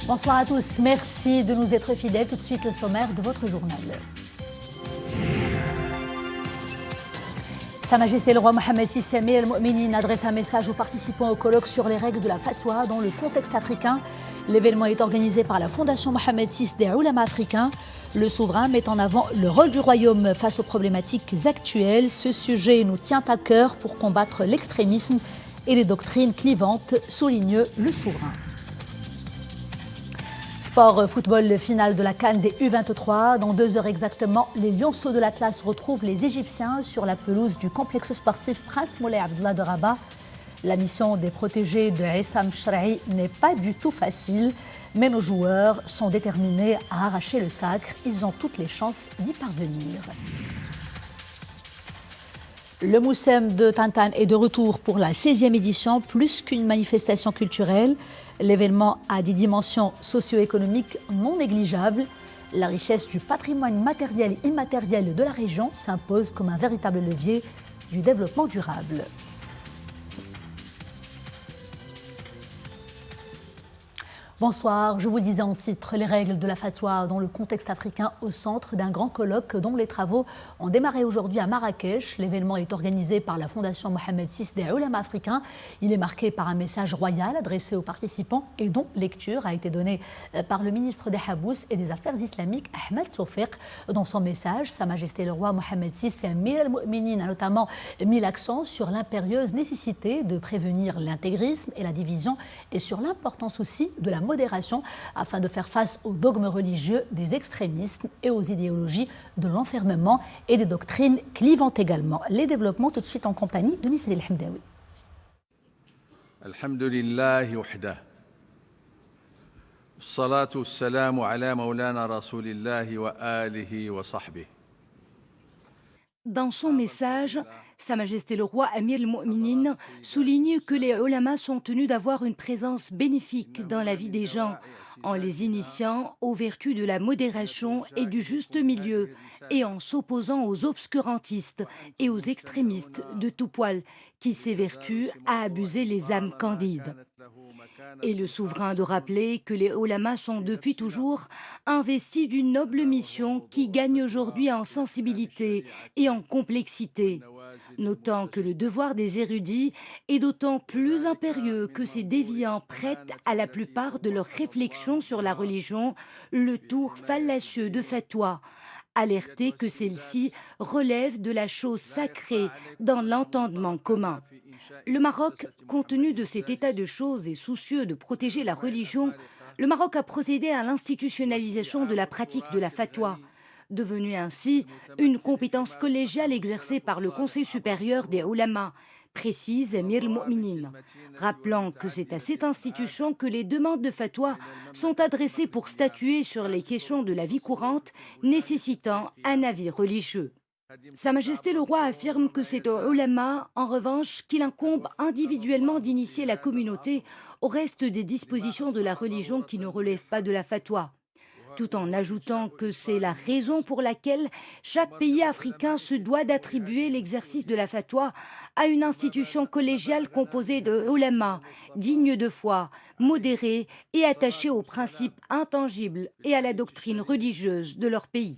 Bonsoir à tous, merci de nous être fidèles. Tout de suite le sommaire de votre journal. Sa Majesté le roi Mohammed VI Amir al-Mu'minin adresse un message aux participants au colloque sur les règles de la fatwa dans le contexte africain. L'événement est organisé par la Fondation Mohammed VI des Ulama africains. Le souverain met en avant le rôle du royaume face aux problématiques actuelles. Ce sujet nous tient à cœur pour combattre l'extrémisme et les doctrines clivantes, souligne le souverain. Sport football, finale de la CAN des U23. Dans 2 heures exactement, les Lionceaux de l'Atlas retrouvent les Égyptiens sur la pelouse du complexe sportif Prince Moulay Abdallah de Rabat. La mission des protégés de Issam Shraï n'est pas du tout facile, mais nos joueurs sont déterminés à arracher le sacre. Ils ont toutes les chances d'y parvenir. Le Moussem de Tantan est de retour pour la 16e édition, plus qu'une manifestation culturelle. L'événement a des dimensions socio-économiques non négligeables. La richesse du patrimoine matériel et immatériel de la région s'impose comme un véritable levier du développement durable. Bonsoir, je vous le disais en titre, les règles de la fatwa dans le contexte africain au centre d'un grand colloque dont les travaux ont démarré aujourd'hui à Marrakech. L'événement est organisé par la Fondation Mohammed VI des Ulama africains. Il est marqué par un message royal adressé aux participants et dont lecture a été donnée par le ministre des Habous et des Affaires islamiques, Ahmed Tawfiq. Dans son message, Sa Majesté le roi Mohammed VI Amir al-Mu'minin a notamment mis l'accent sur l'impérieuse nécessité de prévenir l'intégrisme et la division et sur l'importance aussi de la modération afin de faire face aux dogmes religieux des extrémismes et aux idéologies de l'enfermement et des doctrines clivantes également. Les développements tout de suite en compagnie de Missel El-Hamdaoui. Alhamdulillahi wahdah. Salatu wassalamu ala maulana rasulillahi wa alihi wa sahbihi. Dans son message, Sa Majesté le roi Amir al-Mu'minin souligne que les ulamas sont tenus d'avoir une présence bénéfique dans la vie des gens, en les initiant aux vertus de la modération et du juste milieu, et en s'opposant aux obscurantistes et aux extrémistes de tout poil qui s'évertuent à abuser les âmes candides. Et le souverain de rappeler que les ulamas sont depuis toujours investis d'une noble mission qui gagne aujourd'hui en sensibilité et en complexité, notant que le devoir des érudits est d'autant plus impérieux que ces déviants prêtent à la plupart de leurs réflexions sur la religion le tour fallacieux de fatwa, alerter que celle-ci relève de la chose sacrée dans l'entendement commun. Le Maroc, compte tenu de cet état de choses et soucieux de protéger la religion, le Maroc a procédé à l'institutionnalisation de la pratique de la fatwa, devenue ainsi une compétence collégiale exercée par le Conseil supérieur des Ulama, précise Amir al-Mu'minin, rappelant que c'est à cette institution que les demandes de fatwa sont adressées pour statuer sur les questions de la vie courante nécessitant un avis religieux. Sa Majesté le roi affirme que c'est aux ulama, en revanche, qu'il incombe individuellement d'initier la communauté au reste des dispositions de la religion qui ne relèvent pas de la fatwa, tout en ajoutant que c'est la raison pour laquelle chaque pays africain se doit d'attribuer l'exercice de la fatwa à une institution collégiale composée de ulama, digne de foi, modérée et attachée aux principes intangibles et à la doctrine religieuse de leur pays.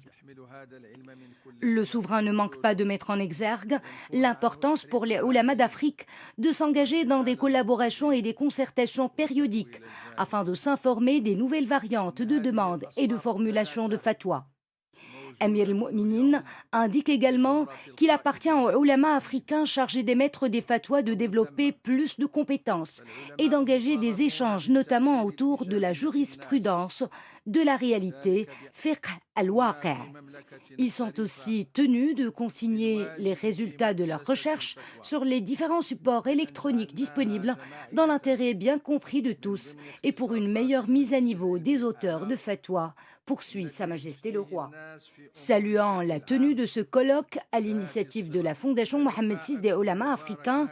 Le souverain ne manque pas de mettre en exergue l'importance pour les ulamas d'Afrique de s'engager dans des collaborations et des concertations périodiques afin de s'informer des nouvelles variantes de demandes et de formulation de fatwa. Amir al-Mu'minin indique également qu'il appartient aux ulamas africains chargés d'émettre des fatwas de développer plus de compétences et d'engager des échanges, notamment autour de la jurisprudence, de la réalité, fiqh al-waqi'. Ils sont aussi tenus de consigner les résultats de leurs recherches sur les différents supports électroniques disponibles dans l'intérêt bien compris de tous et pour une meilleure mise à niveau des auteurs de fatwa, poursuit Sa Majesté le roi. Saluant la tenue de ce colloque à l'initiative de la Fondation Mohammed VI des Ulama africains,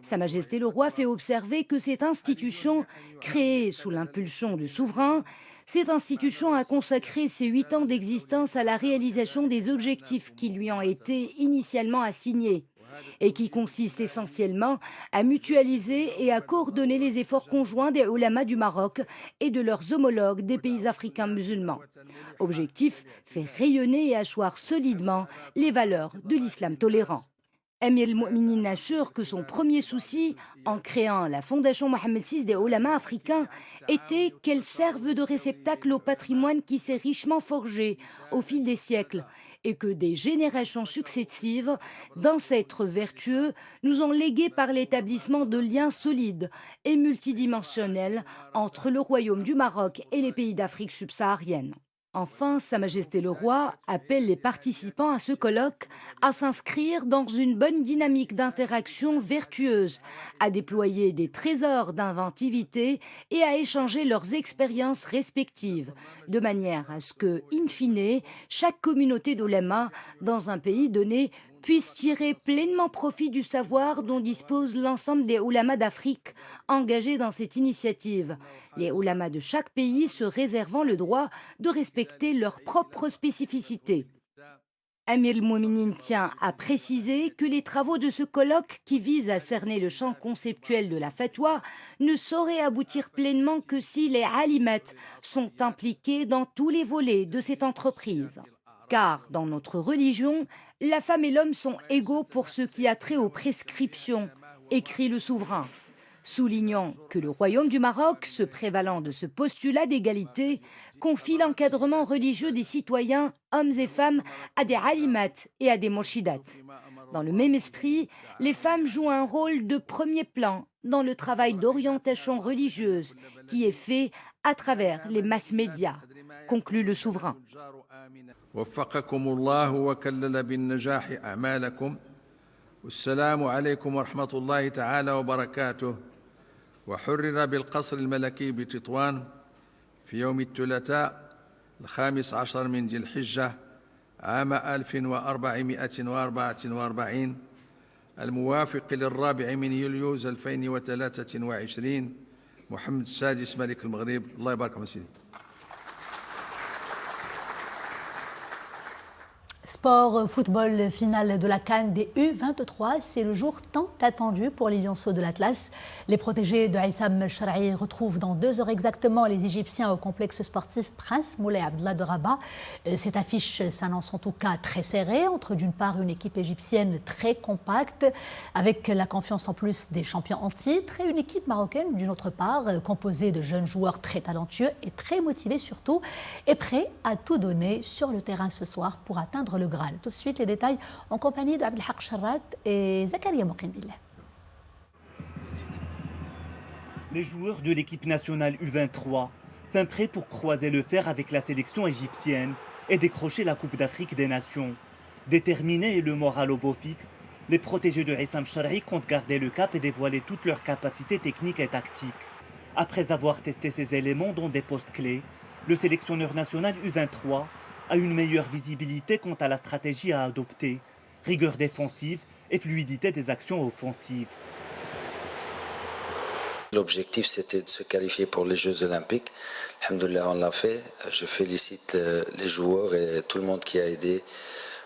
Sa Majesté le roi fait observer que cette institution, créée sous l'impulsion du souverain, cette institution a consacré ses 8 ans d'existence à la réalisation des objectifs qui lui ont été initialement assignés, et qui consiste essentiellement à mutualiser et à coordonner les efforts conjoints des oulémas du Maroc et de leurs homologues des pays africains musulmans. Objectif, faire rayonner et asseoir solidement les valeurs de l'islam tolérant. Amir el-Mo'minin assure que son premier souci, en créant la Fondation Mohammed VI des oulémas africains, était qu'elle serve de réceptacle au patrimoine qui s'est richement forgé au fil des siècles et que des générations successives d'ancêtres vertueux nous ont légué par l'établissement de liens solides et multidimensionnels entre le Royaume du Maroc et les pays d'Afrique subsaharienne. Enfin, Sa Majesté le Roi appelle les participants à ce colloque à s'inscrire dans une bonne dynamique d'interaction vertueuse, à déployer des trésors d'inventivité et à échanger leurs expériences respectives, de manière à ce que, in fine, chaque communauté d'oulémas dans un pays donné puisse tirer pleinement profit du savoir dont dispose l'ensemble des oulémas d'Afrique engagés dans cette initiative, les oulémas de chaque pays se réservant le droit de respecter leurs propres spécificités. Amir el-Mo'minin tient à préciser que les travaux de ce colloque, qui vise à cerner le champ conceptuel de la fatwa, ne sauraient aboutir pleinement que si les alimates sont impliqués dans tous les volets de cette entreprise. Car dans notre religion, la femme et l'homme sont égaux pour ce qui a trait aux prescriptions, écrit le souverain, soulignant que le Royaume du Maroc, se prévalant de ce postulat d'égalité, confie l'encadrement religieux des citoyens, hommes et femmes, à des alimates et à des morshidat. Dans le même esprit, les femmes jouent un rôle de premier plan dans le travail d'orientation religieuse qui est fait à travers les mass médias, conclut le souverain. وفقكم الله وكلل بالنجاح أعمالكم والسلام عليكم ورحمة الله تعالى وبركاته وحرر بالقصر الملكي بتطوان في يوم الثلاثاء 15 من ذي الحجة عام 1444 الموافق للرابع من يوليوز 2023 محمد السادس ملك المغرب الله يبارك فيك. Sport, football, finale de la CAN des U23, c'est le jour tant attendu pour les lionceaux de l'Atlas. Les protégés de Aissam Char'i retrouvent dans 2 heures exactement les Égyptiens au complexe sportif Prince Moulay Abdallah de Rabat. Cette affiche s'annonce en tout cas très serrée, entre d'une part une équipe égyptienne très compacte, avec la confiance en plus des champions en titre, et une équipe marocaine d'une autre part, composée de jeunes joueurs très talentueux et très motivés surtout, et prêts à tout donner sur le terrain ce soir pour atteindre le Graal. Tout de suite, les détails en compagnie de Abdelhak Charrat et Zakaria Mokinbillah. Les joueurs de l'équipe nationale U23 sont prêts pour croiser le fer avec la sélection égyptienne et décrocher la Coupe d'Afrique des Nations. Déterminés et le moral au beau fixe, les protégés de Aissam Char'i comptent garder le cap et dévoiler toutes leurs capacités techniques et tactiques. Après avoir testé ces éléments dans des postes clés, le sélectionneur national U23 a une meilleure visibilité quant à la stratégie à adopter, rigueur défensive et fluidité des actions offensives. L'objectif, c'était de se qualifier pour les Jeux Olympiques. Alhamdoulilah, on l'a fait. Je félicite les joueurs et tout le monde qui a aidé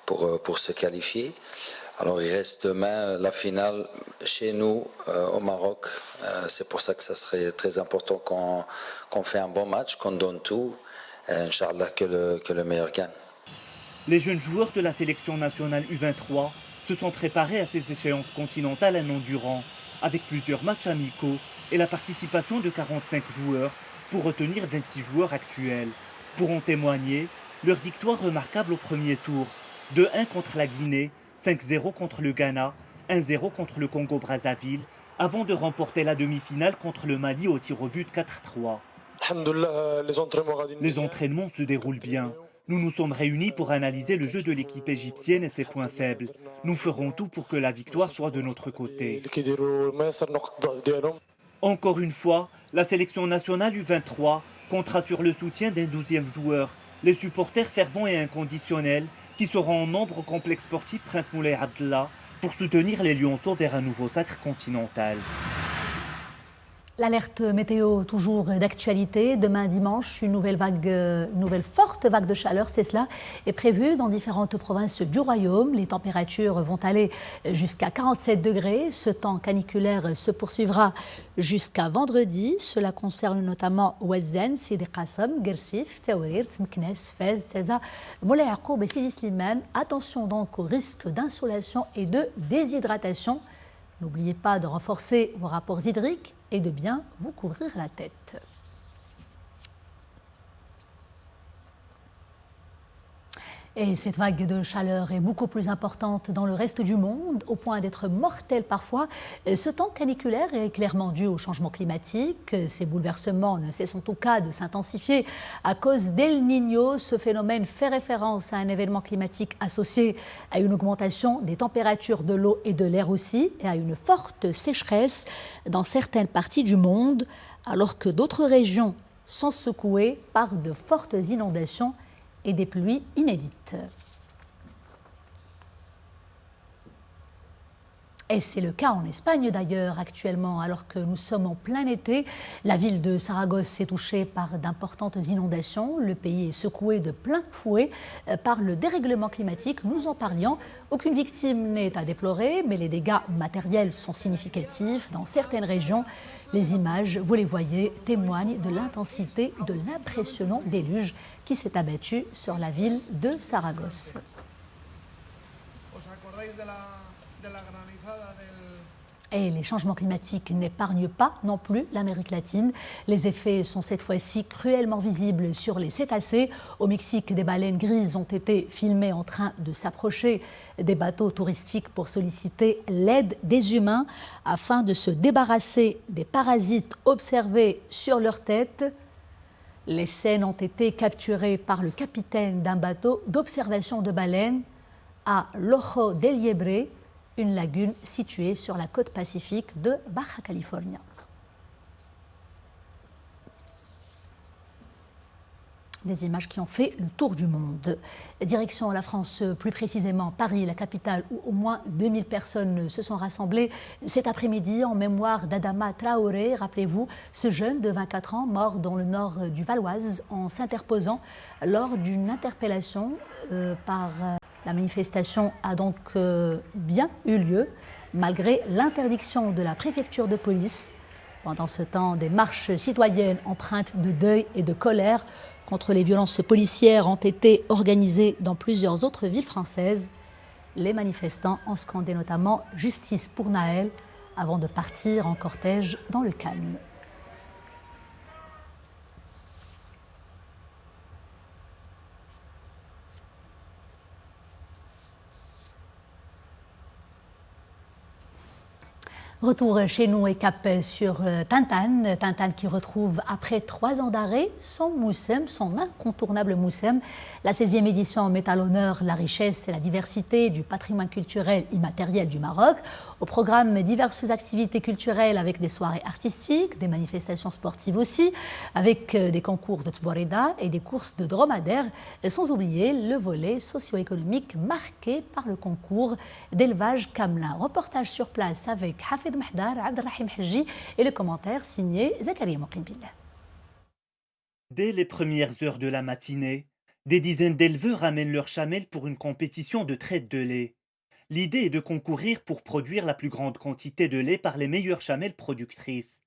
pour se qualifier. Alors, il reste demain la finale chez nous, au Maroc. C'est pour ça que ça serait très important qu'on fait un bon match, qu'on donne tout. Inch'Allah, que le meilleur gagne. Les jeunes joueurs de la sélection nationale U23 se sont préparés à ces échéances continentales un an durant, avec plusieurs matchs amicaux et la participation de 45 joueurs pour retenir 26 joueurs actuels. Pour en témoigner, leur victoire remarquable au premier tour, 2-1 contre la Guinée, 5-0 contre le Ghana, 1-0 contre le Congo-Brazzaville, avant de remporter la demi-finale contre le Mali au tir au but 4-3. Les entraînements se déroulent bien. Nous nous sommes réunis pour analyser le jeu de l'équipe égyptienne et ses points faibles. Nous ferons tout pour que la victoire soit de notre côté. Encore une fois, la sélection nationale U23 comptera sur le soutien d'un 12e joueur, les supporters fervents et inconditionnels qui seront en nombre au complexe sportif Prince Moulay Abdallah pour soutenir les lionceaux vers un nouveau sacre continental. L'alerte météo toujours d'actualité. Demain dimanche, une nouvelle forte vague de chaleur, c'est cela, est prévue dans différentes provinces du royaume. Les températures vont aller jusqu'à 47 degrés. Ce temps caniculaire se poursuivra jusqu'à vendredi. Cela concerne notamment Ouazzane, Sidi Qassam, Guersif, Taourir, Meknes, Fez, Teza, Moulay Yacoub et Sidi Slimane. Attention donc au risque d'insolation et de déshydratation. N'oubliez pas de renforcer vos rapports hydriques et de bien vous couvrir la tête. Et cette vague de chaleur est beaucoup plus importante dans le reste du monde, au point d'être mortelle parfois. Ce temps caniculaire est clairement dû au changement climatique. Ces bouleversements ne cessent en tout cas de s'intensifier à cause d'El Niño. Ce phénomène fait référence à un événement climatique associé à une augmentation des températures de l'eau et de l'air aussi, et à une forte sécheresse dans certaines parties du monde, alors que d'autres régions sont secouées par de fortes inondations et des pluies inédites. Et c'est le cas en Espagne d'ailleurs actuellement, alors que nous sommes en plein été. La ville de Saragosse est touchée par d'importantes inondations. Le pays est secoué de plein fouet par le dérèglement climatique. Nous en parlions. Aucune victime n'est à déplorer, mais les dégâts matériels sont significatifs dans certaines régions. Les images, vous les voyez, témoignent de l'intensité de l'impressionnant déluge qui s'est abattu sur la ville de Saragosse. Et les changements climatiques n'épargnent pas non plus l'Amérique latine. Les effets sont cette fois-ci cruellement visibles sur les cétacés. Au Mexique, des baleines grises ont été filmées en train de s'approcher des bateaux touristiques pour solliciter l'aide des humains afin de se débarrasser des parasites observés sur leur tête. Les scènes ont été capturées par le capitaine d'un bateau d'observation de baleines à l'Ojo del Liebre, une lagune située sur la côte pacifique de Baja California. Des images qui ont fait le tour du monde. Direction la France, plus précisément Paris, la capitale, où au moins 2000 personnes se sont rassemblées cet après-midi en mémoire d'Adama Traoré. Rappelez-vous, ce jeune de 24 ans, mort dans le nord du Valoise en s'interposant lors d'une interpellation par... La manifestation a donc bien eu lieu, malgré l'interdiction de la préfecture de police. Pendant ce temps, des marches citoyennes empreintes de deuil et de colère contre les violences policières ont été organisées dans plusieurs autres villes françaises. Les manifestants ont scandé notamment « Justice pour Naël » avant de partir en cortège dans le calme. Retour chez nous et cap sur Tintin. Tintin qui retrouve après 3 ans d'arrêt son Moussem, son incontournable Moussem. La 16e édition met à l'honneur la richesse et la diversité du patrimoine culturel immatériel du Maroc. Au programme, diverses activités culturelles avec des soirées artistiques, des manifestations sportives aussi, avec des concours de Tborida et des courses de dromadaires, sans oublier le volet socio-économique marqué par le concours d'élevage camelin. Reportage sur place avec Hafid Mahdar, Abdelrahim Haji et le commentaire signé Zakaria Moqimbillah. Dès les premières heures de la matinée, des dizaines d'éleveurs amènent leurs chamelles pour une compétition de traite de lait. L'idée est de concourir pour produire la plus grande quantité de lait par les meilleures chamelles productrices.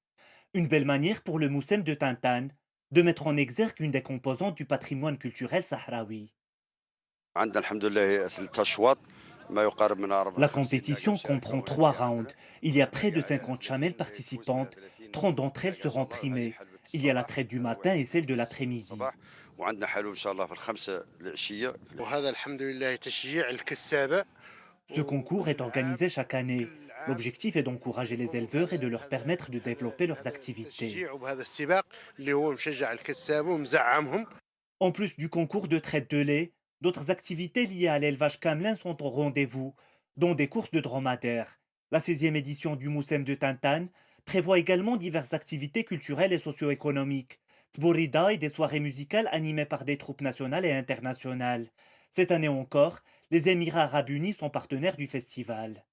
Une belle manière pour le Moussem de Tintin de mettre en exergue une des composantes du patrimoine culturel sahraoui. La compétition comprend 3 rounds. Il y a près de 50 chamelles participantes. 30 d'entre elles seront primées. Il y a la traite du matin et celle de l'après-midi. Ce concours est organisé chaque année. L'objectif est d'encourager les éleveurs et de leur permettre de développer leurs activités. En plus du concours de traite de lait, d'autres activités liées à l'élevage camelin sont au rendez-vous, dont des courses de dromadaires. La 16e édition du Moussem de Tintin prévoit également diverses activités culturelles et socio-économiques, Tborida et des soirées musicales animées par des troupes nationales et internationales. Cette année encore, les Émirats arabes unis sont partenaires du festival.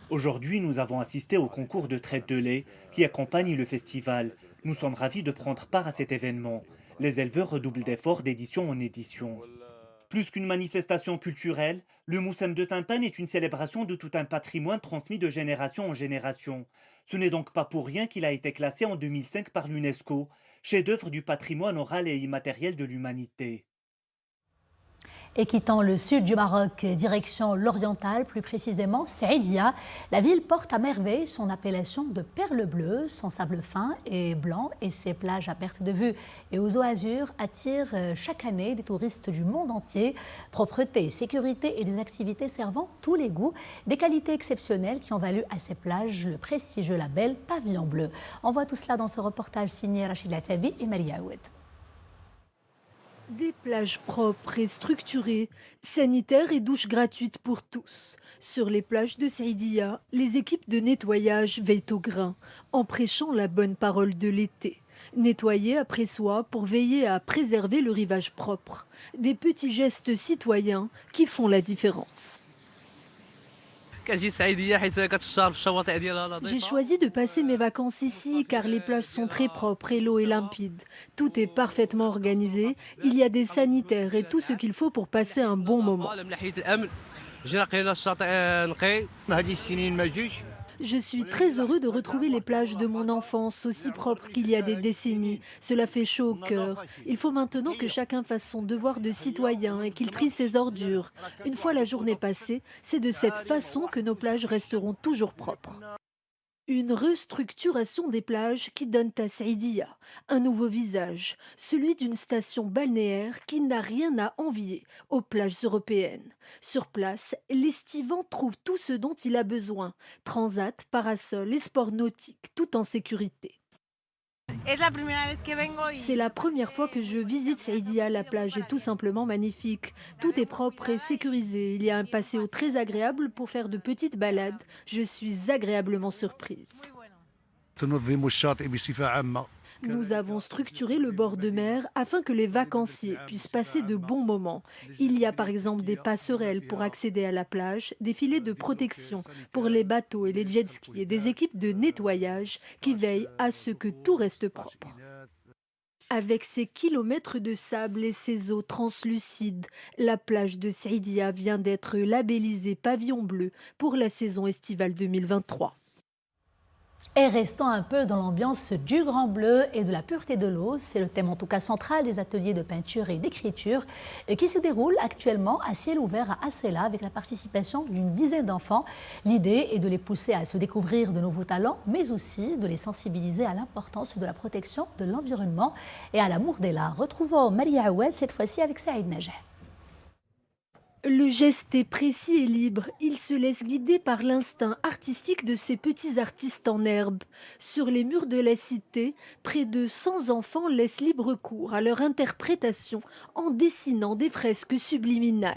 Aujourd'hui, nous avons assisté au concours de traite de lait qui accompagne le festival. Nous sommes ravis de prendre part à cet événement. Les éleveurs redoublent d'efforts d'édition en édition. Plus qu'une manifestation culturelle, le Moussem de Tintin est une célébration de tout un patrimoine transmis de génération en génération. Ce n'est donc pas pour rien qu'il a été classé en 2005 par l'UNESCO, chef-d'œuvre du patrimoine oral et immatériel de l'humanité. Et quittant le sud du Maroc, direction l'oriental, plus précisément Saïdia, la ville porte à merveille son appellation de perle bleue. Son sable fin et blanc et ses plages à perte de vue et aux eaux azur attirent chaque année des touristes du monde entier. Propreté, sécurité et des activités servant tous les goûts, des qualités exceptionnelles qui ont valu à ces plages le prestigieux label Pavillon Bleu. On voit tout cela dans ce reportage signé Rachid Latabi et Maria Aoued. Des plages propres et structurées, sanitaires et douches gratuites pour tous. Sur les plages de Saïdia, les équipes de nettoyage veillent au grain, en prêchant la bonne parole de l'été. Nettoyer après soi pour veiller à préserver le rivage propre. Des petits gestes citoyens qui font la différence. J'ai choisi de passer mes vacances ici car les plages sont très propres et l'eau est limpide. Tout est parfaitement organisé, il y a des sanitaires et tout ce qu'il faut pour passer un bon moment. Je suis très heureux de retrouver les plages de mon enfance, aussi propres qu'il y a des décennies. Cela fait chaud au cœur. Il faut maintenant que chacun fasse son devoir de citoyen et qu'il trie ses ordures. Une fois la journée passée, c'est de cette façon que nos plages resteront toujours propres. Une restructuration des plages qui donne à Saïdia un nouveau visage, celui d'une station balnéaire qui n'a rien à envier aux plages européennes. Sur place, l'estivant trouve tout ce dont il a besoin, transat, parasol et sports nautiques, tout en sécurité. C'est la première fois que je visite Saïdia. La plage est tout simplement magnifique. Tout est propre et sécurisé. Il y a un passéo très agréable pour faire de petites balades. Je suis agréablement surprise. Nous avons structuré le bord de mer afin que les vacanciers puissent passer de bons moments. Il y a par exemple des passerelles pour accéder à la plage, des filets de protection pour les bateaux et les jet-skis et des équipes de nettoyage qui veillent à ce que tout reste propre. Avec ses kilomètres de sable et ses eaux translucides, la plage de Saïdia vient d'être labellisée Pavillon Bleu pour la saison estivale 2023. Et restons un peu dans l'ambiance du Grand Bleu et de la pureté de l'eau. C'est le thème en tout cas central des ateliers de peinture et d'écriture qui se déroulent actuellement à ciel ouvert à Asséla avec la participation d'une dizaine d'enfants. L'idée est de les pousser à se découvrir de nouveaux talents, mais aussi de les sensibiliser à l'importance de la protection de l'environnement et à l'amour des l'art. Retrouvons Maria Aoued cette fois-ci avec Saïd Najah. Le geste est précis et libre. Il se laisse guider par l'instinct artistique de ces petits artistes en herbe. Sur les murs de la cité, près de 100 enfants laissent libre cours à leur interprétation en dessinant des fresques subliminales.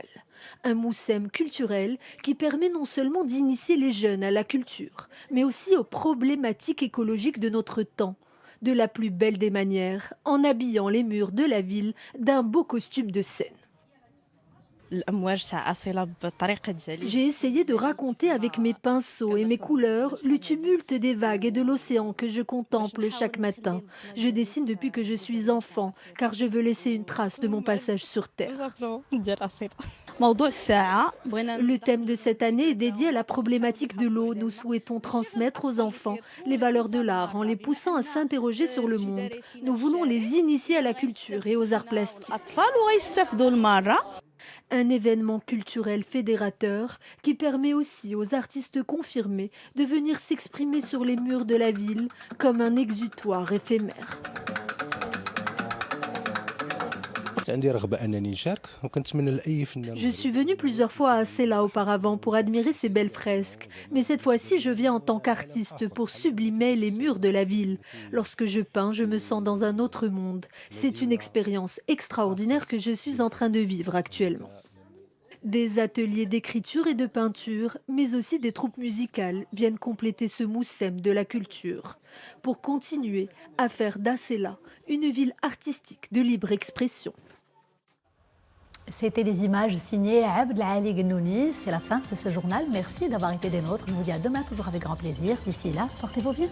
Un moussem culturel qui permet non seulement d'initier les jeunes à la culture, mais aussi aux problématiques écologiques de notre temps. De la plus belle des manières, en habillant les murs de la ville d'un beau costume de scène. J'ai essayé de raconter avec mes pinceaux et mes couleurs le tumulte des vagues et de l'océan que je contemple chaque matin. Je dessine depuis que je suis enfant, car je veux laisser une trace de mon passage sur Terre. Le thème de cette année est dédié à la problématique de l'eau. Nous souhaitons transmettre aux enfants les valeurs de l'art en les poussant à s'interroger sur le monde. Nous voulons les initier à la culture et aux arts plastiques. Un événement culturel fédérateur qui permet aussi aux artistes confirmés de venir s'exprimer sur les murs de la ville comme un exutoire éphémère. Je suis venue plusieurs fois à Asséla auparavant pour admirer ces belles fresques, mais cette fois-ci je viens en tant qu'artiste pour sublimer les murs de la ville. Lorsque je peins, je me sens dans un autre monde. C'est une expérience extraordinaire que je suis en train de vivre actuellement. Des ateliers d'écriture et de peinture, mais aussi des troupes musicales viennent compléter ce moussem de la culture pour continuer à faire d'Asséla une ville artistique de libre expression. C'était des images signées Abdelali Genouni. C'est la fin de ce journal. Merci d'avoir été des nôtres. Je vous dis à demain, toujours avec grand plaisir. D'ici là, portez-vous bien.